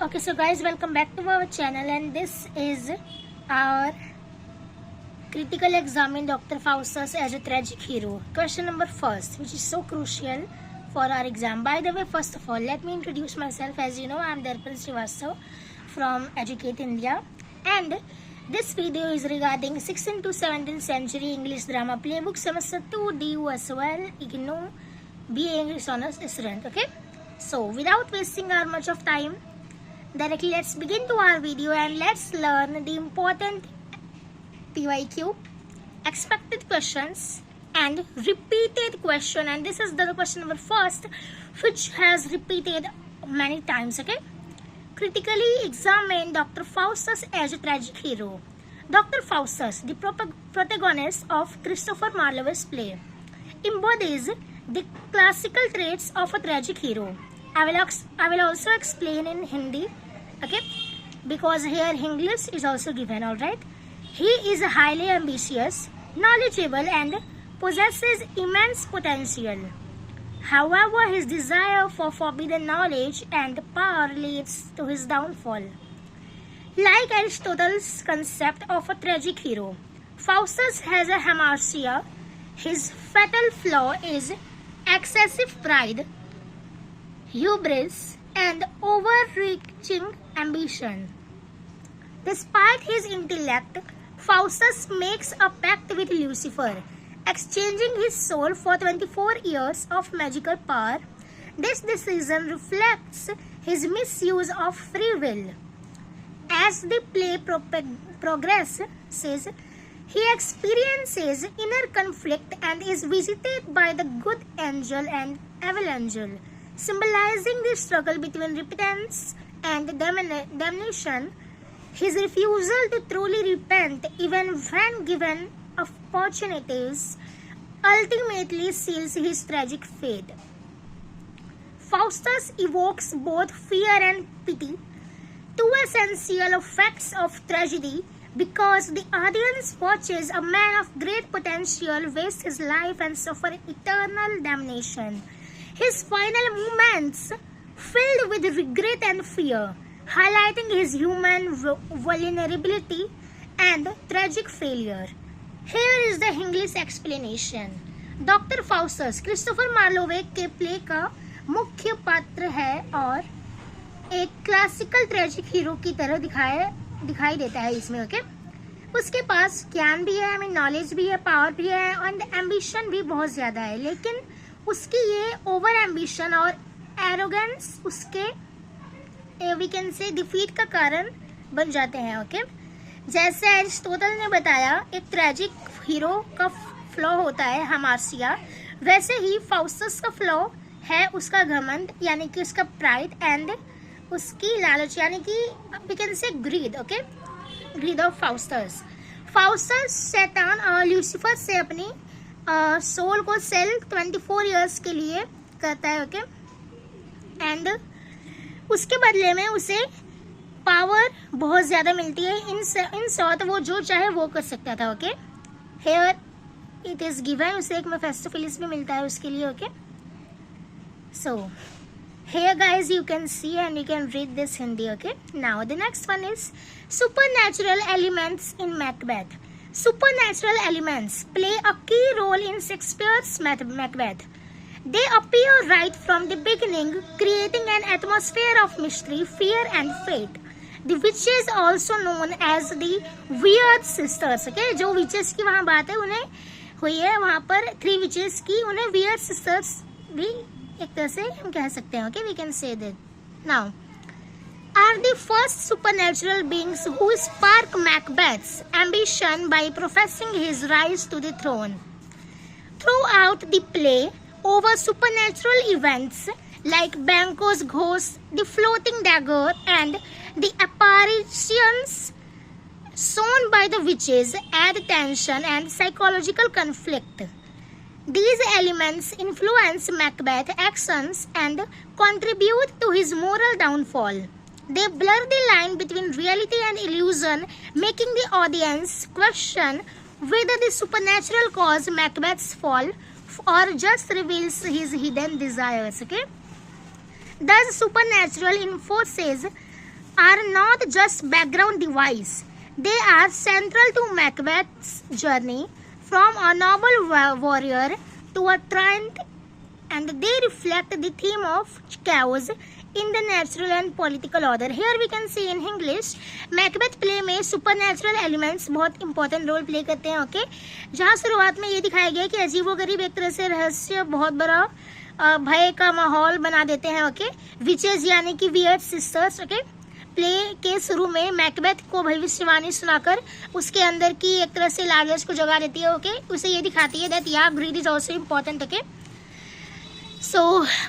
Okay, so guys, welcome back to our channel, and this is our critical exam in Dr. Faustus as a tragic hero. Question number first, which is so crucial for our exam. By the way, first of all, let me introduce myself. As you know, I am Darpan Srivastav from Educate India, and this video is regarding 16th to 17th century English drama playbook semester 2 DU as well, IGNOU BA English Honors student. Okay, so without wasting our much of time, directly let's begin to our video and let's learn the important PYQ, expected questions and repeated question. And this is the question number first, which has repeated many times. Okay, critically examine Dr. Faustus as a tragic hero. Dr. Faustus, the protagonist of Christopher Marlowe's play, embodies the classical traits of a tragic hero. I will also explain in Hindi, okay, because here English is also given. All right, he is highly ambitious, knowledgeable and possesses immense potential. However, his desire for forbidden knowledge and power leads to his downfall. Like Aristotle's concept of a tragic hero, Faustus has a hamartia. His fatal flaw is excessive pride, hubris and overreaching ambition. Despite his intellect, Faustus makes a pact with Lucifer, exchanging his soul for 24 years of magical power. This decision reflects his misuse of free will. As the play progresses, he experiences inner conflict and is visited by the good angel and evil angel, symbolizing the struggle between repentance and damnation. His refusal to truly repent, even when given opportunities, ultimately seals his tragic fate. Faustus evokes both fear and pity, two essential facts of tragedy, because the audience watches a man of great potential waste his life and suffer eternal damnation. His final moments filled with regret and fear, highlighting his human vulnerability and tragic failure. Here is the English explanation. Doctor Faustus Christopher Marlowe के play का मुख्य पात्र है और एक classical tragic hero की तरह दिखाई देता है इसमें. ओके, उसके पास ज्ञान भी है, नॉलेज भी है, पावर भी है और एम्बिशन भी बहुत ज़्यादा है, लेकिन उसकी ये ओवर एम्बिशन और एरोगेंस उसके वी कैन से डिफीट का कारण बन जाते हैं. ओके, जैसे एरिस्टोटल ने बताया एक ट्रेजिक हीरो का फ्लॉ होता है हामार्सिया, वैसे ही फाउस्टस का फ्लॉ है उसका घमंड, यानी कि उसका प्राइड एंड उसकी लालच, यानी कि we can say greed. Okay, greed of Faustus. Faustus शैतान और ल्यूसीफर से अपनी सोल को सेल 24 इयर्स के लिए करता है. ओके, एंड उसके बदले में उसे पावर बहुत ज़्यादा मिलती है. इन शॉर्ट वो जो चाहे वो कर सकता था. Okay, here it is given, उसे एक मेफेस्टोफिलिस भी मिलता है उसके लिए. Okay, so here guys you can see and you can read this Hindi. Okay, now the next one is supernatural elements in Macbeth. Supernatural elements play a key role in Shakespeare's Macbeth. They appear right from the beginning, creating an atmosphere of mystery, fear and fate. The witches, also known as the Weird Sisters, okay, जो witches की वहाँ बात है उन्हें हुई है, वहाँ पर 3 witches की, उन्हें Weird Sisters भी एक तरह से हम कह सकते हैं. Okay, we can say that now are the first supernatural beings who spark Macbeth's ambition by professing his rise to the throne. Throughout the play, over supernatural events like Banquo's ghost, the floating dagger, and the apparitions shown by the witches add tension and psychological conflict. These elements influence Macbeth's actions and contribute to his moral downfall. They blur the line between reality and illusion, making the audience question whether the supernatural caused Macbeth's fall or just reveals his hidden desires. Okay, thus supernatural enforces are not just background device. They are central to Macbeth's journey from a noble warrior to a tyrant, and they reflect the theme of chaos in the natural and political order. Here we can see in English, Macbeth play में supernatural elements बहुत important role play करते हैं. Okay, जहाँ शुरुआत में ये दिखाया गया कि अजीबोगरीब एक तरह से रहस्य बहुत बड़ा भय का माहौल बना देते हैं. ओके, विचेस यानी कि वियर्ड सिस्टर्स. ओके, प्ले के शुरू में मैकबेथ को भविष्यवाणी सुनाकर उसके अंदर की एक तरह से लालच को जगा देती है. ओके, उसे ये दिखाती है दैट या greed is also important. Okay, so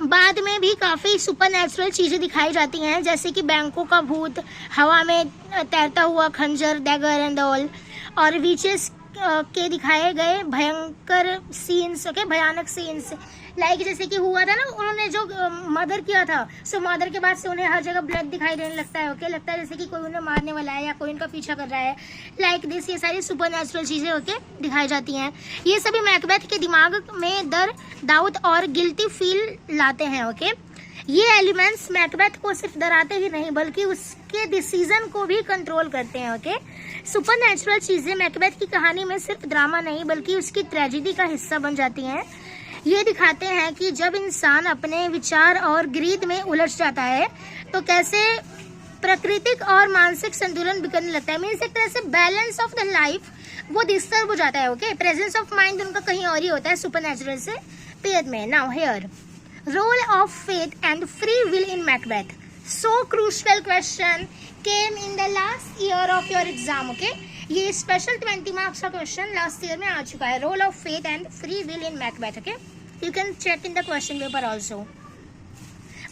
बाद में भी काफ़ी सुपरनैचुरल चीज़ें दिखाई जाती हैं, जैसे कि बैंकों का भूत, हवा में तैरता हुआ खंजर, डैगर एंड ऑल, और विचेस के दिखाए गए भयंकर सीन्स. ओके, भयानक सीन्स, लाइक जैसे कि हुआ था ना, उन्होंने जो मर्डर किया था, सो मर्डर के बाद से उन्हें हर जगह ब्लड दिखाई देने लगता है. ओके, लगता है जैसे कि कोई उन्हें मारने वाला है या कोई उनका पीछा कर रहा है. लाइक दिस, ये सारी सुपरनैचुरल चीज़ें ओके दिखाई जाती हैं. ये सभी मैकबेथ के दिमाग में डर, डाउट और गिल्टी फील लाते हैं. ओके, ये एलिमेंट्स मैकबेथ को सिर्फ डराते ही नहीं बल्कि उसके डिसीजन को भी कंट्रोल करते हैं. ओके, सुपरनैचुरल चीज़ें मैकबेथ की कहानी में सिर्फ ड्रामा नहीं बल्कि उसकी ट्रेजेडी का हिस्सा बन जाती हैं. ये दिखाते हैं कि जब इंसान अपने विचार और ग्रीड में उलझ जाता है तो कैसे प्राकृतिक और मानसिक संतुलन बिगड़ने लगता है. मीन्स एक तरह से बैलेंस ऑफ द लाइफ वो डिस्टर्ब हो जाता है. ओके, प्रेजेंस ऑफ माइंड उनका कहीं और ही होता है सुपरनैचुरल से पेयर में. Now here, role of faith and free will in Macbeth. So crucial question came in the last year of your exam. Okay, ये स्पेशल 20 मार्क्स का क्वेश्चन लास्ट ईयर में आ चुका है. Role of faith and free will in Macbeth. Okay, you can check in the question paper also.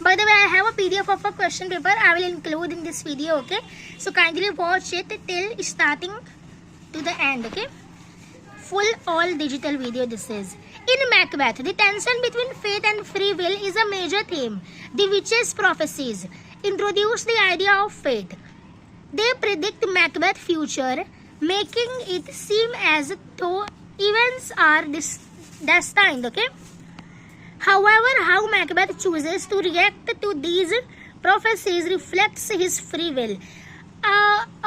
By the way, I have a PDF of a question paper I will include in this video. Okay, so kindly watch it till starting to the end. Okay, full all digital video this is. In Macbeth, the tension between faith and free will is a major theme. The witches' prophecies introduce the idea of faith. They predict Macbeth's future, making it seem as though events are destined. Okay, however, how Macbeth chooses to react to these prophecies reflects his free will.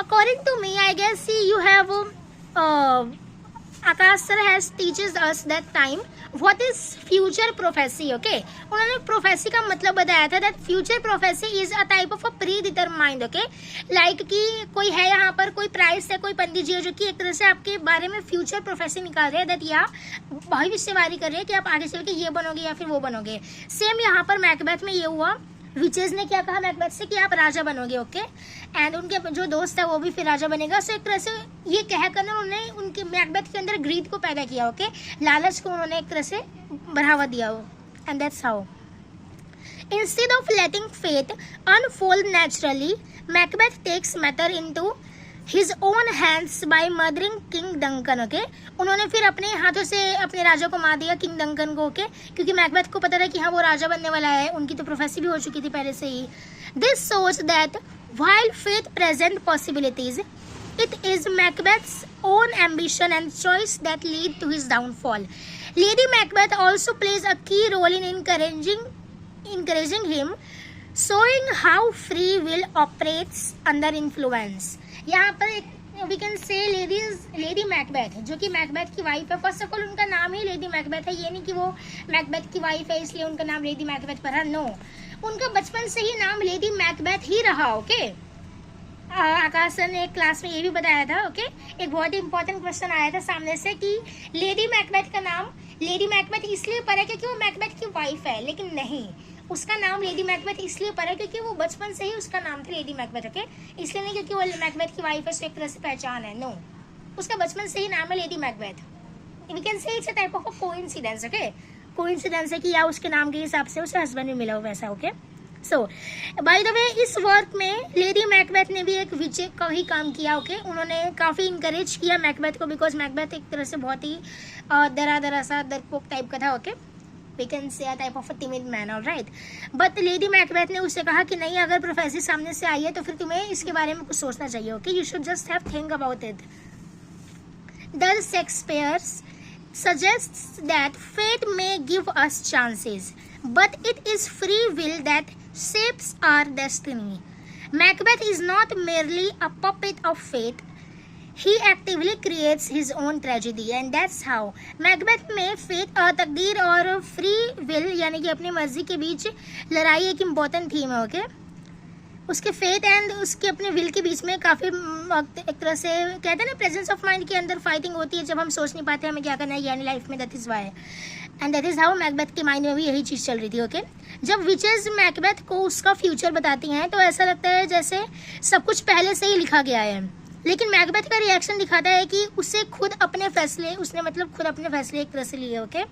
According to me, I guess you have Akash sir has teaches us that time what is future prophecy. Okay, उन्होंने prophecy का मतलब बताया था that future prophecy is a type of a predetermined. Okay, like कि कोई है यहाँ पर, कोई प्राइस है, कोई पंडित जी है जो कि एक तरह से आपके बारे में फ्यूचर प्रोफेसी निकाल रहे हैं, दैट या भविष्यवाणी कर रहे हैं कि आप आगे चल के ये बनोगे या फिर वो बनोगे. सेम यहाँ पर मैकबेथ में ये हुआ. विचेस ने क्या कहा मैकबेथ से कि आप राजा बनोगे. ओके, एंड उनके जो दोस्त है वो भी फिर राजा बनेगा. सो एक तरह से ये कहकर उन्होंने उनके मैकबेथ के अंदर ग्रीड को पैदा किया. ओके, लालच को उन्होंने एक तरह से बढ़ावा दिया. And that's how instead of letting faith unfold naturally, Macbeth takes matter into his own hands by murdering king Duncan. Okay, उन्होंने फिर अपने हाथों से अपने राजा को मार दिया, किंग डंकन को. ओके, क्योंकि मैकबेथ को पता था कि हाँ वो राजा बनने वाला है, उनकी तो प्रोफेसी भी हो चुकी थी पहले से ही. This shows that while faith present possibilities, it is Macbeth's own ambition and choice that lead to his downfall. Lady Macbeth also plays a key role in encouraging him, showing how free will operates under influence. यहाँ पर एक we can say lady Macbeth जो कि Macbeth की wife है. First of all उनका नाम ही lady Macbeth है. ये नहीं कि वो मैकबेथ की वाइफ है इसलिए उनका नाम लेडी मैकबेथ पड़ा. नो, उनका बचपन से ही नाम लेडी मैकबेथ ही रहा. ओके, आकाश सर ने एक क्लास में ये भी बताया था. ओके, एक बहुत ही इंपॉर्टेंट क्वेश्चन आया था सामने से कि लेडी मैकबेथ का नाम लेडी मैकबेथ इसलिए पड़ा क्योंकि वो मैकबेथ की वाइफ है, लेकिन नहीं, उसका नाम लेडी मैकबेथ इसलिए पड़ा क्योंकि वो बचपन से ही उसका नाम था लेडी मैकबेथ. ओके, इसलिए नहीं क्योंकि वो मैकबेथ की वाइफ है सो एक तरह से पहचान है. नो, उसका बचपन से ही नाम है Lady Macbeth. We can say it's a type of a coincidence. Okay, coincidence है कि या उसके नाम के हिसाब से उसे हस्बैंड भी मिला हो वैसा. Okay, so by the way इस वर्क में लेडी मैकबेथ ने भी एक विजय का ही काम किया. ओके, उन्होंने काफ़ी इंकरेज किया मैकबेथ को बिकॉज मैकबेथ एक तरह से बहुत ही दरा सा डरपोक टाइप का था. Okay, we can say a type of a timid man, all right. But lady Macbeth ने उससे कहा कि नहीं, अगर प्रोफेसी सामने से आई है तो फिर तुम्हें इसके बारे में कुछ सोचना चाहिए. Okay, you should just have think about it. Thus Shakespeare suggests that fate may give us chances, but it is free will that shapes our destiny. Macbeth is not merely a puppet of fate. He actively creates his own tragedy and that's how. Macbeth में fate तकदीर और free will यानी कि अपनी मर्जी के बीच लड़ाई एक इम्पोर्टेंट थीम है. ओके, उसके फेट एंड उसके अपने विल के बीच में काफ़ी एक तरह से कहते हैं ना प्रेजेंस ऑफ माइंड के अंदर फाइटिंग होती है जब हम सोच नहीं पाते हमें क्या करना है यानी लाइफ में. That is why and that is how Macbeth के माइंड में भी यही चीज़ चल रही थी. ओके, जब विचेस मैकबेथ को उसका फ्यूचर बताती हैं तो ऐसा लगता है जैसे सब कुछ पहले से ही लिखा गया है, लेकिन मैकबेथ का रिएक्शन दिखाता है कि उसे खुद अपने फैसले खुद अपने फैसले एक तरह से लिए. ओके,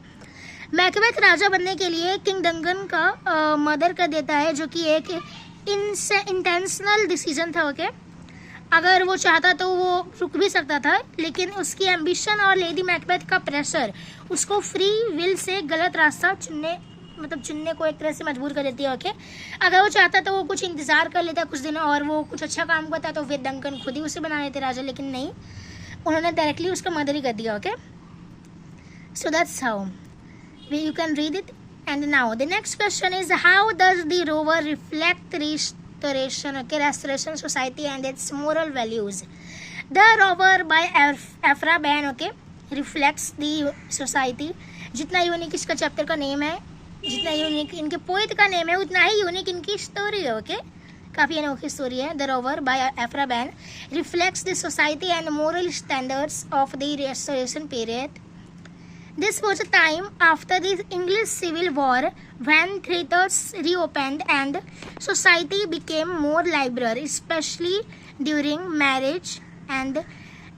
मैकबेथ राजा बनने के लिए किंग डंगन का मर्डर कर देता है जो कि एक इंटेंशनल डिसीजन था. ओके, अगर वो चाहता तो वो रुक भी सकता था, लेकिन उसकी एम्बिशन और लेडी मैकबेथ का प्रेशर उसको फ्री विल से गलत रास्ता चुनने को एक तरह से मजबूर कर देती है. ओके, अगर वो चाहता तो वो कुछ इंतजार कर लेता कुछ दिन और वो कुछ अच्छा काम करता तो फिर डंकन खुद ही उसे बना लेते राजा, लेकिन नहीं, उन्होंने डायरेक्टली उसका मर्डर ही कर दिया. Okay, so that's how you can read it. And now the next question is how does the rover reflect restoration society and its moral values. The rover by Aphra Behn, okay, reflects the society. जितना unique इसका chapter का name है, जितना unique इनके poet का name है, उतना ही यूनिक इनकी स्टोरी है. ओके, काफ़ी अनोखी स्टोरी है. The Rover by Aphra Behn reflects the society and moral standards of the restoration period. This was a time after the English Civil War when theatres reopened and society became more liberal, especially during marriage. And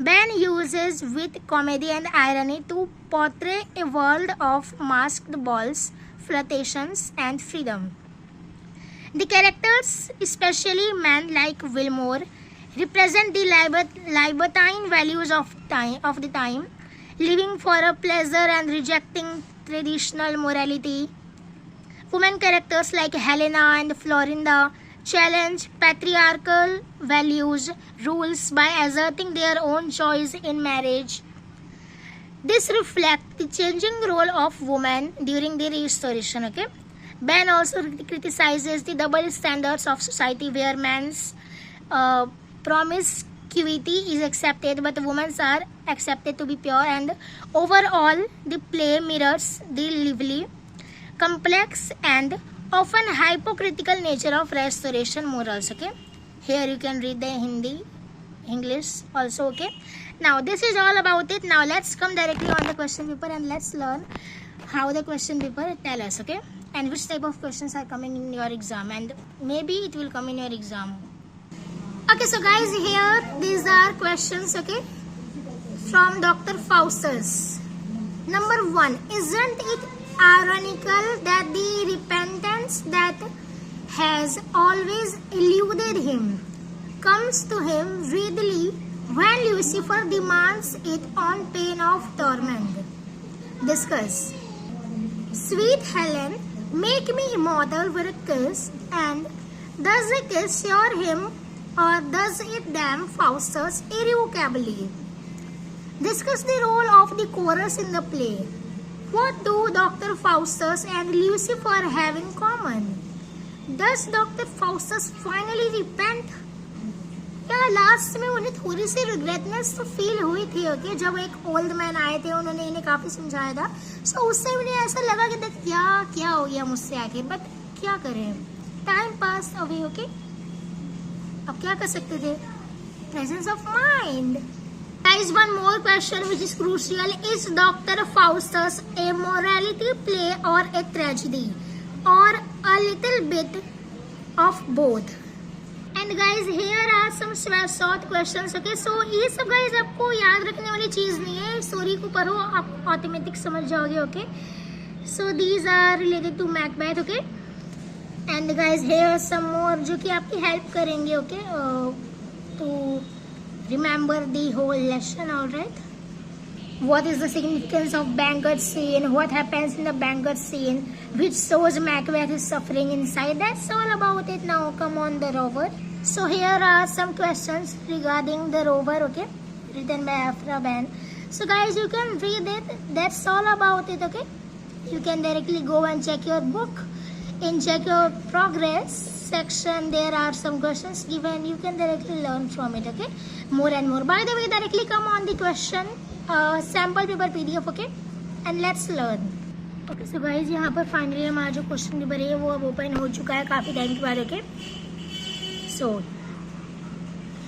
Ben uses with comedy and irony to portray a world of masked balls, flirtations, and freedom. The characters, especially men like Wilmore, represent the libertine values of the time. Living for a pleasure and rejecting traditional morality. Women characters like Helena and Florinda challenge patriarchal values, rules by asserting their own choice in marriage. This reflects the changing role of women during the restoration. Okay, Ben also criticizes the double standards of society where men's promiscuity is accepted but women's are accepted to be pure, and overall the play mirrors the lively, complex and often hypocritical nature of restoration morals. Okay, here you can read the English also. Okay, now this is all about it. Now let's come directly on the question paper and let's learn how the question paper tell us. Okay, and which type of questions are coming in your exam, and maybe it will come in your exam. Okay, so guys, here these are questions. Okay, from Dr. Faustus. Number 1. Isn't it ironical that the repentance that has always eluded him comes to him readily when Lucifer demands it on pain of torment? Discuss. Sweet Helen, make me immortal with a kiss, and does the kiss cure him or does it damn Faustus irrevocably? Discuss the role of the chorus in the play. What do Dr. Faustus and Lucifer have in common? Does Dr. Faustus finally repent? क्या last में उन्हें थोड़ी सी रिग्रेटनेस तो feel हुई थी. Okay, जब एक old man आए थे उन्होंने इन्हें काफ़ी समझाया था, सो उससे उन्हें ऐसा लगा कि देख क्या हो गया मुझसे आके, बट क्या करें, टाइम पास अवे. ओके, अब क्या कर सकते थे, presence of mind. Guys, one more question which is crucial. Is Dr. Faustus a morality play or a tragedy, or a little bit of both? And guys, here are some short questions. Okay, so ये सब guys आपको याद रखने वाली चीज़ नहीं है, story को पढ़ो आप ऑटोमेटिक समझ जाओगे. Okay, so these are related to Macbeth. Okay, and guys, here are some more जो कि आपकी हेल्प करेंगे. Okay, to remember the whole lesson. All right, what is the significance of banquet scene, what happens in the banquet scene which shows Macbeth is suffering inside? That's all about it. Now come on, the rover. So here are some questions regarding the rover. Okay, written by Aphra Behn. So guys, you can read it. That's all about it. Okay, you can directly go and check your book In check your progress section, there are some questions given. You can directly learn from it. Okay, more and more. By the way, directly come on the question sample paper PDF. Okay, and let's learn. Okay so guys यहाँ पर finally हमारा जो question paper है वो अब open हो चुका है काफ़ी टाइम के बाद. Okay so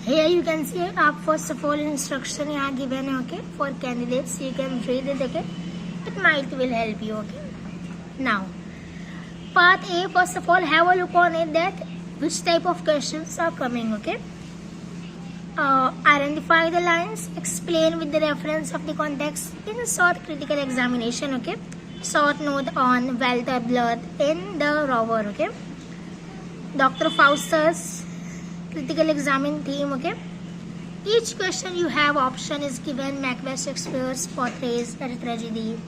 here you can see आप फर्स्ट ऑफ ऑल इंस्ट्रक्शन यहाँ गिवन है. Okay for candidates you can read it. Okay it might will help you. Okay now part A, first of all have a look on it that which type of questions are coming. Okay, identify the lines, explain with the reference of the context in a short critical examination. Okay, short note on Walter Blood in the rover. Okay, Dr. Faustus critical examine theme. Okay, each question you have option is given. Macbeth, Shakespeare's portrays a tragedy.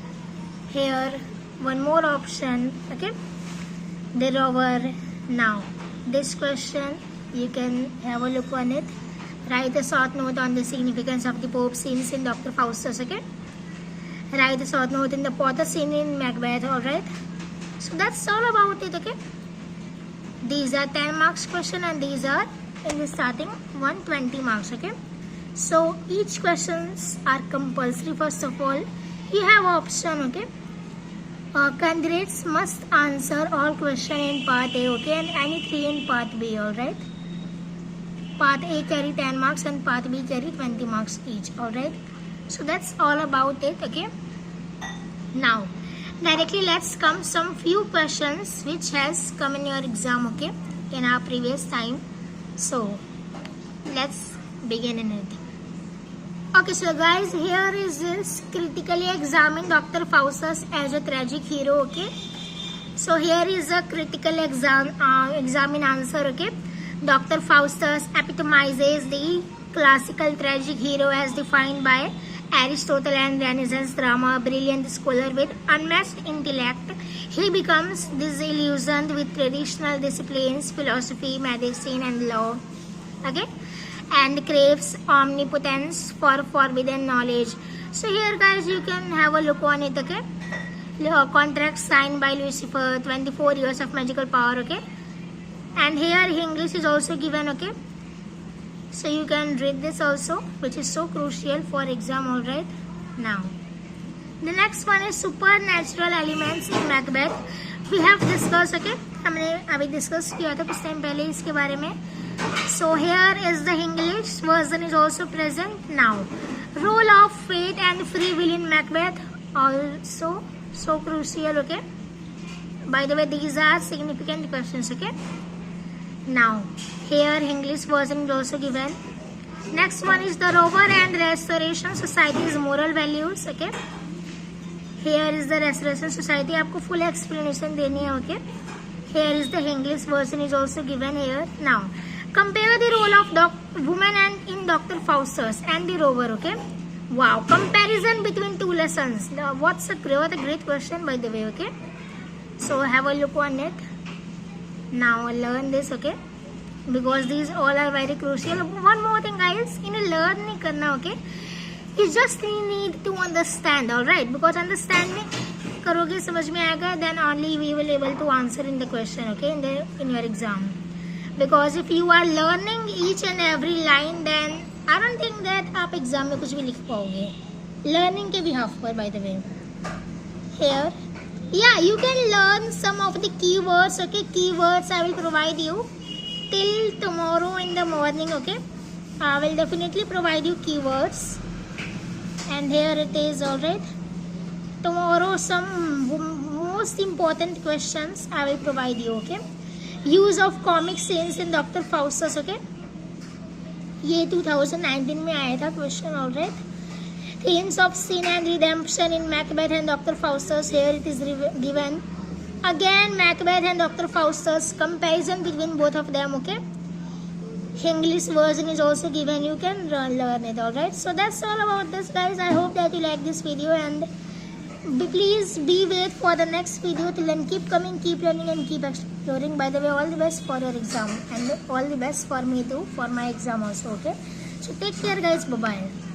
Here one more option. Okay, the rover. Now this question you can have a look on it. Write a short note on the significance of the Pope scenes in Dr. Faustus. Okay, write a short note in the Potter scene in Macbeth. Alright, so that's all about it. Okay, these are 10 marks question and these are in the starting 120 marks. Okay, so each questions are compulsory. First of all you have option. Okay, candidates must answer all question in part A. Okay, and any 3 in part B. Alright, part A carry 10 marks and part B carry 20 marks each. Alright, so that's all about it. Okay, now directly let's come some few questions which has come in your exam. Okay, in our previous time, so let's begin in it. Okay, so guys, here is this critically examine Dr. Faustus as a tragic hero. Okay, so here is a critical examine answer. Okay, Dr. Faustus epitomizes the classical tragic hero as defined by Aristotle and Renaissance drama. A brilliant scholar with unmatched intellect, he becomes disillusioned with traditional disciplines, philosophy, medicine and law. Okay, and craves omnipotence for forbidden knowledge. So here guys you can have a look on it. Okay, contract signed by Lucifer, 24 years of magical power. Okay, and here English is also given. Okay, so you can read this also, which is so crucial for exam. Alright, now the next one is supernatural elements in Macbeth. We have discussed. Okay, हमने अभी discuss किया था कुछ time पहले इसके बारे में. So here is the English version is also present. Now role of fate and free will in Macbeth, also so crucial. Okay, by the way these are significant questions. Okay, now here English version is also given. Next one is the Rover and Restoration Society's moral values. Okay, here is the Restoration Society. आपको full explanation देनी है. Okay, here is the English version is also given here. Now compare the role of woman and in Dr. Faustus and the Rover. Okay, wow, comparison between two lessons. What a great question by the way. Okay, so have a look on it. Now learn this. Okay, because these all are very crucial. One more thing guys, इन्हें learn नहीं करना. Okay, you just need to understand. Alright, because understanding करोगे समझ में आएगा, then only we will able to answer in the question. Okay, in your exam. Because if you are learning each and every line, then I don't think that आप exam में कुछ भी लिख पाओगे. Learning के behalf पर by the way. Here, yeah, you can learn some of the keywords. Okay, keywords I will provide you till tomorrow in the morning. Okay, I will definitely provide you keywords, and here it is. Alright, tomorrow some most important questions I will provide you. Okay, use of comic scenes in Dr. Faustus. Okay, ये 2019 में आया था question. Alright, themes of sin and redemption in Macbeth and Dr. Faustus. Here it is given. Again Macbeth and Dr. Faustus, comparison between both of them. Okay, English version is also given. You can learn it. Alright, so that's all about this guys. I hope that you like this video, and please be wait for the next video. Till then keep coming, keep learning and keep exploring. By the way, all the best for your exam and all the best for me too, for my exam also. Okay, so take care guys, bye bye.